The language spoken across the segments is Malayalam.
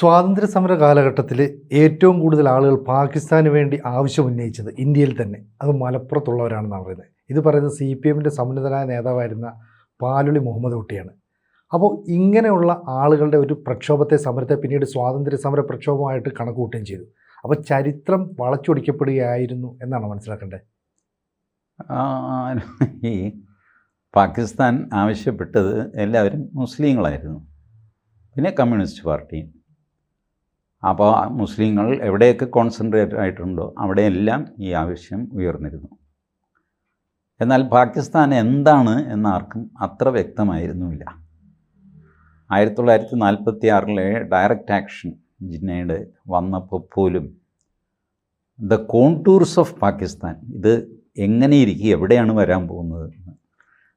സ്വാതന്ത്ര്യ സമര കാലഘട്ടത്തിൽ ഏറ്റവും കൂടുതൽ ആളുകൾ പാകിസ്ഥാന് വേണ്ടി ആവശ്യം ഉന്നയിച്ചത് ഇന്ത്യയിൽ തന്നെ അത് മലപ്പുറത്തുള്ളവരാണെന്നാണ് പറയുന്നത്. ഇത് പറയുന്നത് CPMൻ്റെ സമുന്നതനായ നേതാവായിരുന്ന പാലൊളി മുഹമ്മദ് കുട്ടിയാണ്. അപ്പോൾ ഇങ്ങനെയുള്ള ആളുകളുടെ ഒരു പ്രക്ഷോഭത്തെ, സമരത്തെ പിന്നീട് സ്വാതന്ത്ര്യ സമര പ്രക്ഷോഭമായിട്ട് കണക്കുകൂട്ടുകയും ചെയ്തു. അപ്പോൾ ചരിത്രം വളച്ചൊടിക്കപ്പെടുകയായിരുന്നു എന്നാണ് മനസ്സിലാക്കേണ്ടത്. ഈ പാകിസ്ഥാൻ ആവശ്യപ്പെട്ടത് എല്ലാവരും മുസ്ലിങ്ങളായിരുന്നു, പിന്നെ കമ്മ്യൂണിസ്റ്റ് പാർട്ടിയും. അപ്പോൾ മുസ്ലിങ്ങൾ എവിടെയൊക്കെ കോൺസെൻട്രേറ്റ് ആയിട്ടുണ്ടോ അവിടെയെല്ലാം ഈ ആവശ്യം ഉയർന്നിരുന്നു. എന്നാൽ പാകിസ്ഥാൻ എന്താണ് എന്നാർക്കും അത്ര വ്യക്തമായിരുന്നുമില്ല. 1946 ഡയറക്റ്റ് ആക്ഷൻ ജിന്നയുടെ വന്നപ്പോൾ പോലും ദ കോണ്ടൂർസ് ഓഫ് പാകിസ്ഥാൻ, ഇത് എങ്ങനെയിരിക്കും, എവിടെയാണ് വരാൻ പോകുന്നത്,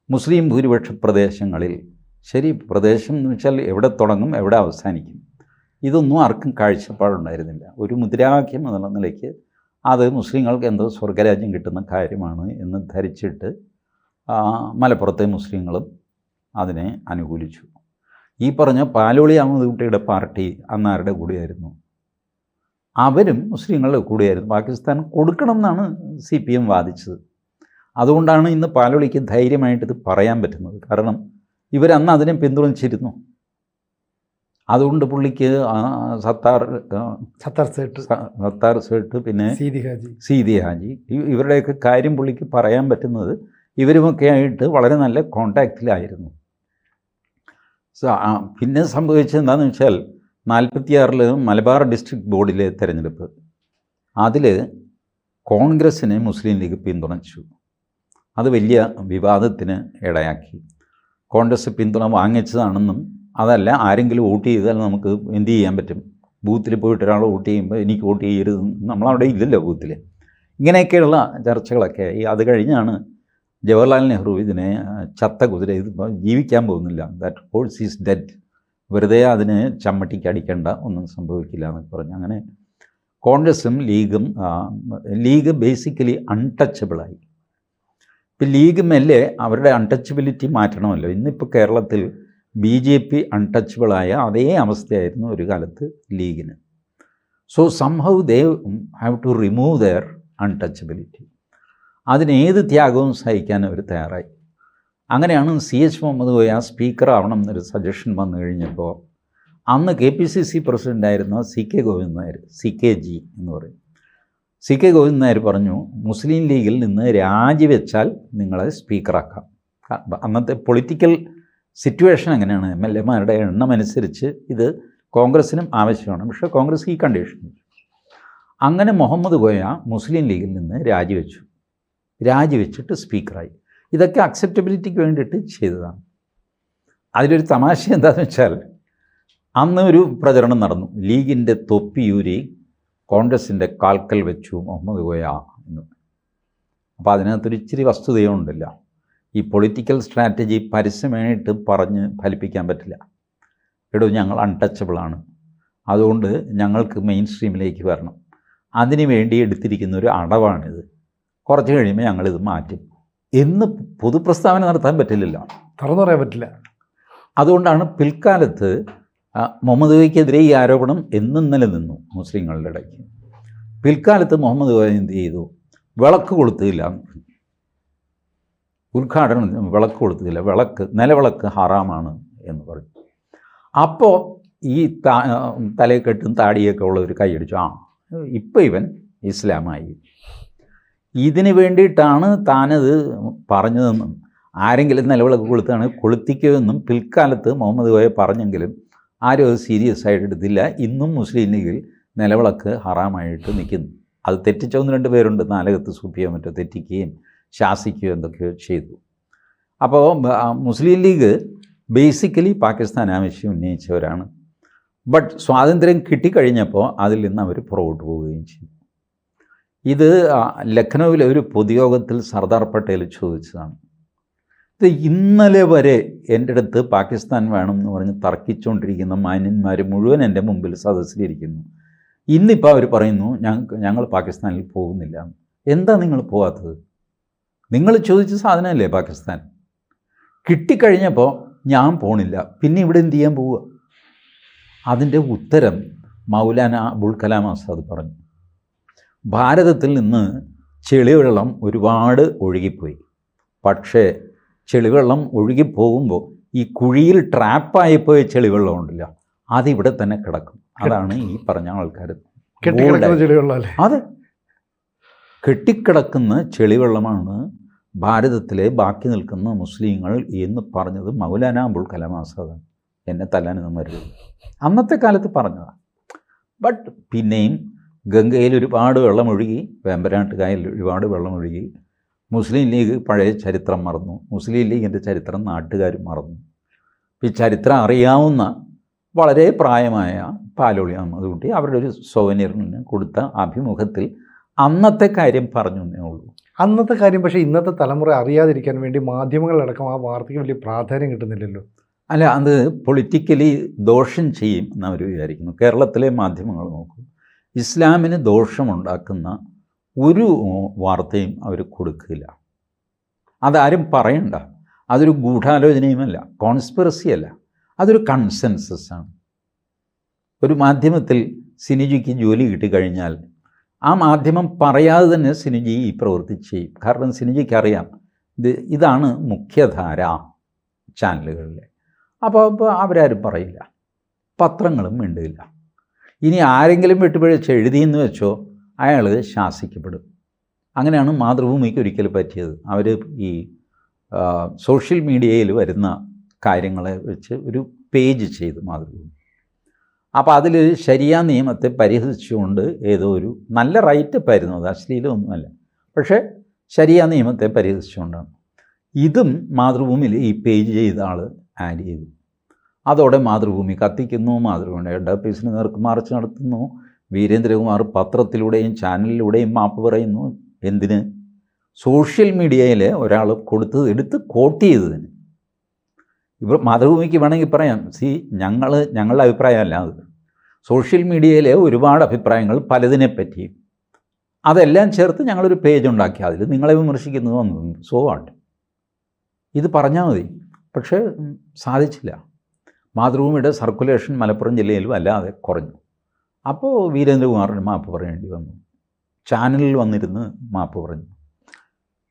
മുസ്ലിം ഭൂരിപക്ഷ പ്രദേശങ്ങളിൽ, ശരി, പ്രദേശം എന്ന് വെച്ചാൽ എവിടെ തുടങ്ങും എവിടെ അവസാനിക്കും, ഇതൊന്നും ആർക്കും കാഴ്ചപ്പാടുണ്ടായിരുന്നില്ല. ഒരു മുദ്രാവാക്യം എന്നുള്ള നിലയ്ക്ക് അത് മുസ്ലിങ്ങൾക്ക് എന്തോ സ്വർഗരാജ്യം കിട്ടുന്ന കാര്യമാണ് എന്ന് ധരിച്ചിട്ട് മലപ്പുറത്തെ മുസ്ലിങ്ങളും അതിനെ അനുകൂലിച്ചു. ഈ പറഞ്ഞ പാലോളി അഹമ്മദ് കുട്ടിയുടെ പാർട്ടി അന്നാരുടെ കൂടെയായിരുന്നു, അവരും മുസ്ലിങ്ങളുടെ കൂടെയായിരുന്നു. പാകിസ്ഥാൻ കൊടുക്കണം എന്നാണ് CPM വാദിച്ചത്. അതുകൊണ്ടാണ് ഇന്ന് പാലോളിക്ക് ധൈര്യമായിട്ട് ഇത് പറയാൻ പറ്റുന്നത്. കാരണം ഇവരന്ന് അതിനെ പിന്തുണച്ചിരുന്നു. അതുകൊണ്ട് പുള്ളിക്ക് സത്താർ സേട്ട് പിന്നെ സീതി ഹാജി ഇവരുടെയൊക്കെ കാര്യം പുള്ളിക്ക് പറയാൻ പറ്റുന്നത് ഇവരുമൊക്കെ ആയിട്ട് വളരെ നല്ല കോണ്ടാക്റ്റിലായിരുന്നു. പിന്നെ സംഭവിച്ചത് എന്താണെന്ന് വെച്ചാൽ 46 മലബാർ ഡിസ്ട്രിക്ട് ബോർഡിലെ തെരഞ്ഞെടുപ്പ്, അതിൽ കോൺഗ്രസ്സിനെ മുസ്ലിം ലീഗ് പിന്തുണച്ചു. അത് വലിയ വിവാദത്തിന് ഇടയാക്കി. കോൺഗ്രസ് പിന്തുണ വാങ്ങിച്ചതാണെന്നും, അതല്ല ആരെങ്കിലും വോട്ട് ചെയ്താൽ നമുക്ക് എന്ത് ചെയ്യാൻ പറ്റും, ബൂത്തിൽ പോയിട്ട് ഒരാൾ വോട്ട് ചെയ്യുമ്പോൾ എനിക്ക് വോട്ട് ചെയ്യരുത്, നമ്മളവിടെ ഇല്ലല്ലോ ബൂത്തിൽ, ഇങ്ങനെയൊക്കെയുള്ള ചർച്ചകളൊക്കെ. അത് കഴിഞ്ഞാണ് ജവഹർലാൽ നെഹ്റു ഇതിനെ ചത്ത കുതിര, ഇതിപ്പോൾ ജീവിക്കാൻ പോകുന്നില്ല, ദാറ്റ് ഹോഴ്സ് ഈസ് ഡെഡ്, വെറുതെ അതിന് ചമ്മട്ടിക്ക് അടിക്കേണ്ട, ഒന്നും സംഭവിക്കില്ല എന്നൊക്കെ പറഞ്ഞു. അങ്ങനെ കോൺഗ്രസും ലീഗ് ബേസിക്കലി അൺടച്ചബിളായി. ഇപ്പം ലീഗ് മെല്ലെ അവരുടെ അൺടച്ചബിലിറ്റി മാറ്റണമല്ലോ. ഇന്നിപ്പോൾ കേരളത്തിൽ BJP അൺടച്ചബിളായ അതേ അവസ്ഥയായിരുന്നു ഒരു കാലത്ത് ലീഗിന്. So somehow they have to remove their untouchability. അതിനേത് ത്യാഗവും സഹിക്കാൻ അവർ തയ്യാറായി. അങ്ങനെയാണ് CH മുഹമ്മദ് കോയ സ്പീക്കർ ആവണം എന്നൊരു സജഷൻ വന്നു കഴിഞ്ഞപ്പോൾ അന്ന് KPCC പ്രസിഡൻ്റായിരുന്ന CK Govindan Nair, CKG എന്ന് പറയും, CK ഗോവിന്ദൻ നായർ പറഞ്ഞു, മുസ്ലിം ലീഗിൽ നിന്ന് രാജിവെച്ചാൽ നിങ്ങളെ സ്പീക്കറാക്കാം. അന്നത്തെ പൊളിറ്റിക്കൽ സിറ്റുവേഷൻ അങ്ങനെയാണ്. MLA-മാരുടെ എണ്ണം അനുസരിച്ച് ഇത് കോൺഗ്രസ്സിനും ആവശ്യമാണ്. പക്ഷേ കോൺഗ്രസ് ഈ കണ്ടീഷൻ. അങ്ങനെ മുഹമ്മദ് കോയ മുസ്ലിം ലീഗിൽ നിന്ന് രാജിവെച്ചിട്ട് സ്പീക്കറായി. ഇതൊക്കെ അക്സെപ്റ്റബിലിറ്റിക്ക് വേണ്ടിയിട്ട് ചെയ്തതാണ്. അതിലൊരു തമാശ എന്താണെന്ന് വെച്ചാൽ, അന്ന് ഒരു പ്രചരണം നടന്നു, ലീഗിൻ്റെ തൊപ്പിയൂരി കോൺഗ്രസിൻ്റെ കാൽക്കൽ വെച്ചു മുഹമ്മദ് കോയ എന്ന്. അപ്പോൾ അതിനകത്തൊരു ഇച്ചിരി വസ്തുതയുണ്ടല്ലോ. ഈ പൊളിറ്റിക്കൽ സ്ട്രാറ്റജി പരസ്യമായിട്ട് പറഞ്ഞ് ഫലിപ്പിക്കാൻ പറ്റില്ല. എടോ, ഞങ്ങൾ അൺടച്ചബിളാണ്, അതുകൊണ്ട് ഞങ്ങൾക്ക് മെയിൻ സ്ട്രീമിലേക്ക് വരണം, അതിന് വേണ്ടി എടുത്തിരിക്കുന്ന ഒരു അടവാണിത്, കുറച്ച് കഴിയുമ്പോൾ ഞങ്ങളിത് മാറ്റും എന്ന് പൊതുപ്രസ്താവന നടത്താൻ പറ്റില്ലല്ലോ, തുറന്നു പറയാൻ പറ്റില്ല. അതുകൊണ്ടാണ് പിൽക്കാലത്ത് മുഹമ്മദ് കോയക്കെതിരെ ഈ ആരോപണം എന്നും നിലനിന്നു മുസ്ലിങ്ങളുടെ ഇടയ്ക്ക്. പിൽക്കാലത്ത് മുഹമ്മദ് കോയ എന്ത് ചെയ്തു, വിളക്ക് കൊളുത്തില്ല, ഉദ്ഘാടനം വിളക്ക് കൊടുത്തില്ല, നിലവിളക്ക് ഹറാമാണ് എന്ന് പറഞ്ഞു. അപ്പോൾ ഈ തലയെക്കെട്ടും താടിയൊക്കെ ഉള്ളവർ കൈയടിച്ചു, ഇപ്പോൾ ഇവൻ ഇസ്ലാമായി. ഇതിന് വേണ്ടിയിട്ടാണ് താനത് പറഞ്ഞതെന്നും ആരെങ്കിലും നിലവിളക്ക് കൊളുത്തുകയാണെങ്കിൽ കൊളുത്തിക്കുമെന്നും പിൽക്കാലത്ത് മുഹമ്മദ് കോയ പറഞ്ഞെങ്കിലും ആരും അത് സീരിയസ് ആയിട്ട് എടുത്തില്ല. ഇന്നും മുസ്ലിം ലീഗിൽ നിലവിളക്ക് ഹറാമായിട്ട് നിൽക്കുന്നു. അത് തെറ്റിച്ച 1-2 പേരുണ്ട്, നാലകത്ത് സൂപ്പിയോ മറ്റോ തെറ്റിക്കുകയും ശാസിക്കുകയോ എന്തൊക്കെയോ ചെയ്തു. അപ്പോൾ മുസ്ലിം ലീഗ് ബേസിക്കലി പാകിസ്ഥാൻ ആവശ്യം ഉന്നയിച്ചവരാണ്. ബട്ട് സ്വാതന്ത്ര്യം കിട്ടിക്കഴിഞ്ഞപ്പോൾ അതിൽ നിന്ന് അവർ പുറകോട്ട് പോവുകയും ചെയ്തു. ഇത് ലഖ്നൗവിലെ ഒരു പൊതുയോഗത്തിൽ സർദാർ പട്ടേൽ ചോദിച്ചതാണ്. ഇത് ഇന്നലെ വരെ എൻ്റെ അടുത്ത് പാകിസ്ഥാൻ വേണം എന്ന് പറഞ്ഞ് തർക്കിച്ചുകൊണ്ടിരിക്കുന്ന മാന്യന്മാർ മുഴുവൻ എൻ്റെ മുമ്പിൽ സദസ്സിലിരിക്കുന്നു. ഇന്നിപ്പോൾ അവർ പറയുന്നു ഞങ്ങൾ പാകിസ്ഥാനിൽ പോകുന്നില്ല. എന്താ നിങ്ങൾ പോകാത്തത്? നിങ്ങൾ ചോദിച്ച സാധനമല്ലേ പാകിസ്ഥാൻ? കിട്ടിക്കഴിഞ്ഞപ്പോൾ ഞാൻ പോണില്ല, പിന്നെ ഇവിടെ എന്ത് ചെയ്യാൻ പോവുക? അതിൻ്റെ ഉത്തരം മൗലാന അബുൽ കലാം ആസാദ് പറഞ്ഞു. ഭാരതത്തിൽ നിന്ന് ചെളിവെള്ളം ഒരുപാട് ഒഴുകിപ്പോയി. പക്ഷേ ചെളിവെള്ളം ഒഴുകിപ്പോകുമ്പോൾ ഈ കുഴിയിൽ ട്രാപ്പായിപ്പോയ ചെളിവെള്ളം ഉണ്ടല്ലോ, അതിവിടെ തന്നെ കിടക്കും. അതാണ് ഈ പറഞ്ഞ ആൾക്കാർ. അതെ, കെട്ടിക്കിടക്കുന്ന ചെളിവെള്ളമാണ് ഭാരതത്തിലെ ബാക്കി നിൽക്കുന്ന മുസ്ലിങ്ങൾ എന്ന് പറഞ്ഞത് മൗലാന അബുൽ കലാം ആസാദാണ്. എന്നെ തല്ലാനൊന്നും വരരുത്, അന്നത്തെ കാലത്ത് പറഞ്ഞതാണ്. ബട്ട് പിന്നെയും ഗംഗയിൽ ഒരുപാട് വെള്ളമൊഴുകി, വേമ്പനാട്ട് കായലിൽ ഒരുപാട് വെള്ളമൊഴുകി. മുസ്ലിം ലീഗ് പഴയ ചരിത്രം മറന്നു, മുസ്ലിം ലീഗിൻ്റെ ചരിത്രം നാട്ടുകാർ മറന്നു. ഈ ചരിത്രം അറിയാവുന്ന വളരെ പ്രായമായ പാലോളി അഹമ്മദ് കുട്ടി അവരുടെ ഒരു സോവനിയറിന് കൊടുത്ത അഭിമുഖത്തിൽ അന്നത്തെ കാര്യം പറഞ്ഞു എന്നേ ഉള്ളൂ. അന്നത്തെ കാര്യം. പക്ഷേ ഇന്നത്തെ തലമുറ അറിയാതിരിക്കാൻ വേണ്ടി മാധ്യമങ്ങളടക്കം ആ വാർത്തയ്ക്ക് വലിയ പ്രാധാന്യം കിട്ടുന്നില്ലല്ലോ. അല്ല, അത് പൊളിറ്റിക്കലി ദോഷം ചെയ്യും എന്നവർ വിചാരിക്കുന്നു. കേരളത്തിലെ മാധ്യമങ്ങൾ നോക്കൂ, ഇസ്ലാമിന് ദോഷമുണ്ടാക്കുന്ന ഒരു വാർത്തയും അവർ കൊടുക്കില്ല. അതാരും പറയണ്ട. അതൊരു ഗൂഢാലോചനയുമല്ല, കോൺസ്പിറസിയല്ല, അതൊരു കൺസെൻസസാണ്. ഒരു മാധ്യമത്തിൽ സിനിജിക്ക് ജോലി കിട്ടിക്കഴിഞ്ഞാൽ ആ മാധ്യമം പറയാതെ തന്നെ സിനിജി ഈ പ്രവൃത്തി ചെയ്യും. കാരണം സിനിജിക്ക് അറിയാം ഇതാണ് മുഖ്യധാര ചാനലുകളിലെ. അപ്പോൾ അവരാരും പറയില്ല, പത്രങ്ങളും മിണ്ടില്ല. ഇനി ആരെങ്കിലും വെട്ടുപിഴച്ച് എഴുതിയെന്ന് വെച്ചോ അയാൾ ശാസിക്കപ്പെടും. അങ്ങനെയാണ് മാതൃഭൂമിക്ക് ഒരിക്കൽ പറ്റിയത്. അവർ ഈ സോഷ്യൽ മീഡിയയിൽ വരുന്ന കാര്യങ്ങളെ വെച്ച് ഒരു പേജ് ചെയ്തു മാതൃഭൂമി. അപ്പോൾ അതിൽ ശരിയാ നിയമത്തെ പരിഹസിച്ചുകൊണ്ട് ഏതോ ഒരു നല്ല റൈറ്റപ്പായിരുന്നു, അത് അശ്ലീലമൊന്നുമല്ല, പക്ഷേ ശരിയാ നിയമത്തെ പരിഹസിച്ചുകൊണ്ടാണ്. ഇതും മാതൃഭൂമിയിൽ ഈ പേജ് ചെയ്ത ആൾ ആഡ് ചെയ്തു. അതോടെ മാതൃഭൂമി കത്തിക്കുന്നു, മാതൃഭൂമിയുടെ ഹെഡ് ഓഫീസിന് നേർക്ക് മാർച്ച് നടത്തുന്നു. വീരേന്ദ്രകുമാർ പത്രത്തിലൂടെയും ചാനലിലൂടെയും മാപ്പ് പറയുന്നു. എന്തിന്? സോഷ്യൽ മീഡിയയിൽ ഒരാൾ കൊടുത്തത് എടുത്ത് കോട്ട് ചെയ്തതിന്. ഇപ്പോൾ മാതൃഭൂമിക്ക് വേണമെങ്കിൽ പറയാം, ഞങ്ങളുടെ അഭിപ്രായമല്ല അത്. സോഷ്യൽ മീഡിയയിലെ ഒരുപാട് അഭിപ്രായങ്ങൾ പലതിനെപ്പറ്റിയും അതെല്ലാം ചേർത്ത് ഞങ്ങളൊരു പേജ് ഉണ്ടാക്കി, അതിൽ നിങ്ങളെ വിമർശിക്കുന്നത് വന്നു, സോ വാട്ട്, ഇത് പറഞ്ഞാൽ മതി. പക്ഷേ സാധിച്ചില്ല. മാതൃഭൂമിയുടെ സർക്കുലേഷൻ മലപ്പുറം ജില്ലയിൽ വല്ലാതെ കുറഞ്ഞു. അപ്പോൾ വീരേന്ദ്രകുമാറിന് മാപ്പ് പറയേണ്ടി വന്നു, ചാനലിൽ വന്നിരുന്ന് മാപ്പ് പറഞ്ഞു.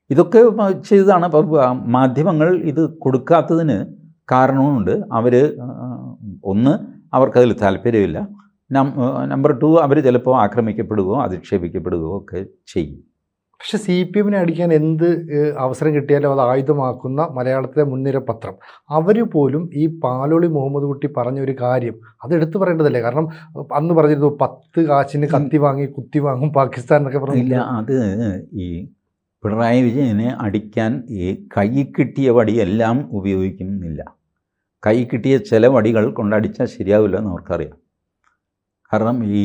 ഇതൊക്കെ ചെയ്തതാണ്. അപ്പോൾ മാധ്യമങ്ങൾ ഇത് കൊടുക്കാത്തതിന് കാരണവുമുണ്ട്. അവർ ഒന്ന്, അവർക്കതിൽ താല്പര്യമില്ല. നമ്പർ 2, അവർ ചിലപ്പോൾ ആക്രമിക്കപ്പെടുകയോ അധിക്ഷേപിക്കപ്പെടുകയോ ഒക്കെ ചെയ്യും. പക്ഷെ CPM അടിക്കാൻ എന്ത് അവസരം കിട്ടിയാലും അത് ആയുധമാക്കുന്ന മലയാളത്തിലെ മുൻനിര പത്രം, അവർ പോലും ഈ പാലോളി മുഹമ്മദ് കുട്ടി പറഞ്ഞൊരു കാര്യം അത് എടുത്തു പറയേണ്ടതല്ലേ? കാരണം അന്ന് പറഞ്ഞിരുന്നു 10 കാശിന് കത്തി വാങ്ങി കുത്തി വാങ്ങും പാകിസ്ഥാൻ എന്നൊക്കെ പറഞ്ഞില്ല. അത് ഈ പിണറായി വിജയനെ അടിക്കാൻ ഈ കൈ കിട്ടിയ വടിയെല്ലാം ഉപയോഗിക്കുന്നില്ല. കൈ കിട്ടിയ ചില വടികൾ കൊണ്ടടിച്ചാൽ ശരിയാവില്ല എന്ന് അവർക്കറിയാം. കാരണം ഈ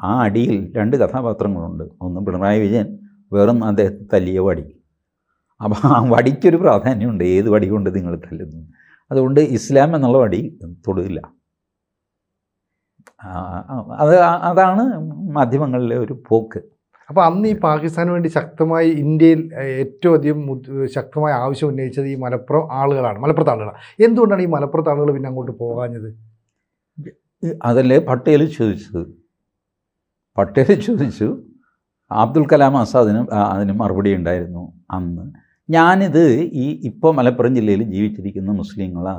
ആ അടിയിൽ 2 കഥാപാത്രങ്ങളുണ്ട്. ഒന്ന് പിണറായി വിജയൻ, വേറൊന്ന് അദ്ദേഹത്തെ തല്ലിയ വടി. അപ്പോൾ ആ വടിക്കൊരു പ്രാധാന്യമുണ്ട്, ഏത് വടി കൊണ്ട് നിങ്ങൾ തല്ലുന്നു. അതുകൊണ്ട് ഇസ്ലാം എന്നുള്ള വടി തൊടില്ല. അതാണ് മാധ്യമങ്ങളിലെ ഒരു പോക്ക്. അപ്പോൾ അന്ന് ഈ പാകിസ്ഥാന് വേണ്ടി ശക്തമായി ഇന്ത്യയിൽ ഏറ്റവും അധികം ശക്തമായ ആവശ്യം ഉന്നയിച്ചത് ഈ മലപ്പുറത്തെ ആളുകളാണ്. എന്തുകൊണ്ടാണ് ഈ മലപ്പുറത്തെ ആളുകൾ പിന്നെ അങ്ങോട്ട് പോകാഞ്ഞത്? അതല്ലേ പട്ടേൽ ചോദിച്ചു. അബ്ദുൽ കലാം ആസാദിന് അതിന് മറുപടി ഉണ്ടായിരുന്നു അന്ന്. ഞാനിത് ഇപ്പോൾ മലപ്പുറം ജില്ലയിൽ ജീവിച്ചിരിക്കുന്ന മുസ്ലിങ്ങളെ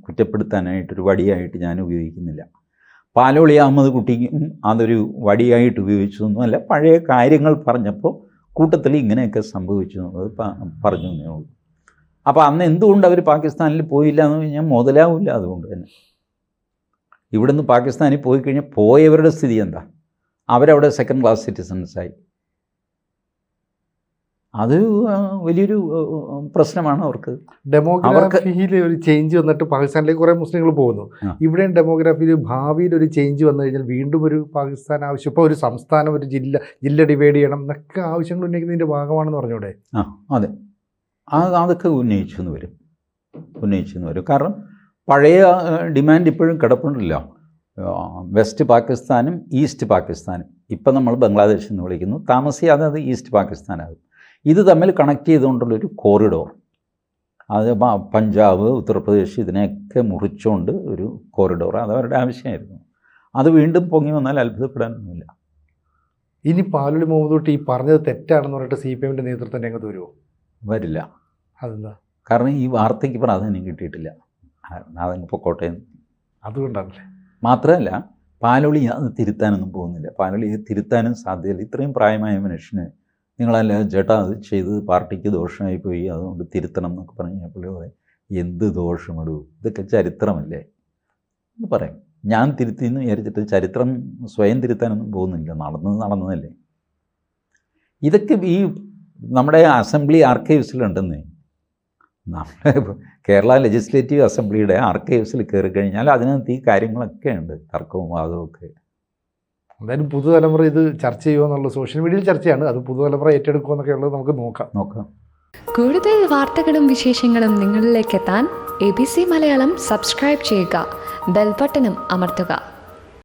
കുറ്റപ്പെടുത്താനായിട്ടൊരു വടിയായിട്ട് ഞാൻ ഉപയോഗിക്കുന്നില്ല. പാലോളി അഹമ്മദ് കുട്ടിക്കും അതൊരു വടിയായിട്ട് ഉപയോഗിച്ചതൊന്നുമല്ല. പഴയ കാര്യങ്ങൾ പറഞ്ഞപ്പോൾ കൂട്ടത്തിൽ ഇങ്ങനെയൊക്കെ സംഭവിച്ചു എന്നത് പറഞ്ഞു എന്നേ ഉള്ളൂ. അപ്പോൾ അന്ന് എന്തുകൊണ്ട് അവർ പാകിസ്ഥാനിൽ പോയില്ല എന്ന് കഴിഞ്ഞാൽ മുതലാവില്ല. അതുകൊണ്ട് തന്നെ ഇവിടുന്ന് പാകിസ്ഥാനിൽ പോയി കഴിഞ്ഞാൽ പോയവരുടെ സ്ഥിതി എന്താ? അവരവിടെ സെക്കൻഡ് ക്ലാസ് സിറ്റിസൺസായി. അത് വലിയൊരു പ്രശ്നമാണ് അവർക്ക്. ഡെമോഗ്രാഫിയിൽ ഒരു ചേഞ്ച് വന്നിട്ട് പാകിസ്ഥാനിലേക്ക് കുറേ മുസ്ലിങ്ങൾ പോകുന്നു. ഇവിടെയും ഡെമോഗ്രാഫിയിൽ ഭാവിയിൽ ഒരു ചേഞ്ച് വന്നു കഴിഞ്ഞാൽ വീണ്ടും ഒരു പാകിസ്ഥാൻ ആവശ്യം, ഇപ്പോൾ ഒരു സംസ്ഥാനം, ഒരു ജില്ല ഡിവൈഡ് ചെയ്യണം എന്നൊക്കെ ആവശ്യങ്ങൾ ഉന്നയിക്കുന്നതിൻ്റെ ഭാഗമാണെന്ന് പറഞ്ഞൂടെ? അതെ, അതൊക്കെ ഉന്നയിച്ചു വരും. കാരണം പഴയ ഡിമാൻഡ് ഇപ്പോഴും കിടപ്പുണ്ടല്ലോ. വെസ്റ്റ് പാകിസ്ഥാനും ഈസ്റ്റ് പാകിസ്ഥാനും, ഇപ്പം നമ്മൾ ബംഗ്ലാദേശ് എന്ന് വിളിക്കുന്നു, താമസിയാതെ അത് ഈസ്റ്റ് പാകിസ്ഥാനാകും. ഇത് തമ്മിൽ കണക്ട് ചെയ്തുകൊണ്ടുള്ളൊരു കോറിഡോർ, അത് പഞ്ചാബ്, ഉത്തർപ്രദേശ് ഇതിനെയൊക്കെ മുറിച്ചുകൊണ്ട് ഒരു കോറിഡോർ, അതവരുടെ ആവശ്യമായിരുന്നു. അത് വീണ്ടും പൊങ്ങി വന്നാൽ അത്ഭുതപ്പെടാനൊന്നുമില്ല. ഇനി പാലോളി മുഹമ്മദ് കുട്ടി ഈ പറഞ്ഞത് തെറ്റാണെന്ന് പറഞ്ഞിട്ട് CPM-ന്റെ നേതൃത്വം രംഗത്ത് വരുമോ? വരില്ല. അതെന്താ? കാരണം ഈ വാർത്തയ്ക്ക് പ്രാധാന്യം കിട്ടിയിട്ടില്ല. അതങ്ങ് പൊക്കോട്ടെ. അതുകൊണ്ടാണല്ലേ. മാത്രമല്ല പാലോളി അത് തിരുത്താനൊന്നും പോകുന്നില്ല. പാലോളി തിരുത്താനും സാധ്യതയില്ല. ഇത്രയും പ്രായമായ മനുഷ്യന് നിങ്ങളല്ല ചേട്ടാ അത് ചെയ്ത് പാർട്ടിക്ക് ദോഷമായി പോയി അതുകൊണ്ട് തിരുത്തണം എന്നൊക്കെ പറഞ്ഞാൽ പുള്ളി പറയും എന്ത് ദോഷമിടൂ, ഇതൊക്കെ ചരിത്രമല്ലേ എന്ന് പറയും. ഞാൻ തിരുത്തി എന്ന് വിചാരിച്ചിട്ട് ചരിത്രം സ്വയം തിരുത്താനൊന്നും പോകുന്നില്ല. നടന്നതല്ലേ. ഇതൊക്കെ ഈ നമ്മുടെ അസംബ്ലി ആർക്കൈവ്സിലുണ്ടെന്നേ. നമ്മുടെ കേരള ലെജിസ്ലേറ്റീവ് അസംബ്ലിയുടെ ആർക്കൈവ്സിൽ കയറി കഴിഞ്ഞാൽ അതിനകത്ത് ഈ കാര്യങ്ങളൊക്കെ ഉണ്ട്, തർക്കവും വാദവും ഒക്കെ. എന്തായാലും പുതുതലമുറ ഇത് ചർച്ച ചെയ്യുമോ എന്നുള്ളത് സോഷ്യൽ മീഡിയയിൽ ചർച്ചയാണ്. അത് പുതുതലമുറ ഏറ്റെടുക്കുമോ എന്നൊക്കെ ഉള്ളത് നമുക്ക് നോക്കാം. കൂടുതൽ വാർത്തകളും വിശേഷങ്ങളും നിങ്ങളിലേക്ക് എത്താൻ ABC മലയാളം സബ്സ്ക്രൈബ് ചെയ്യുക, ബെൽ ബട്ടണും അമർത്തുക.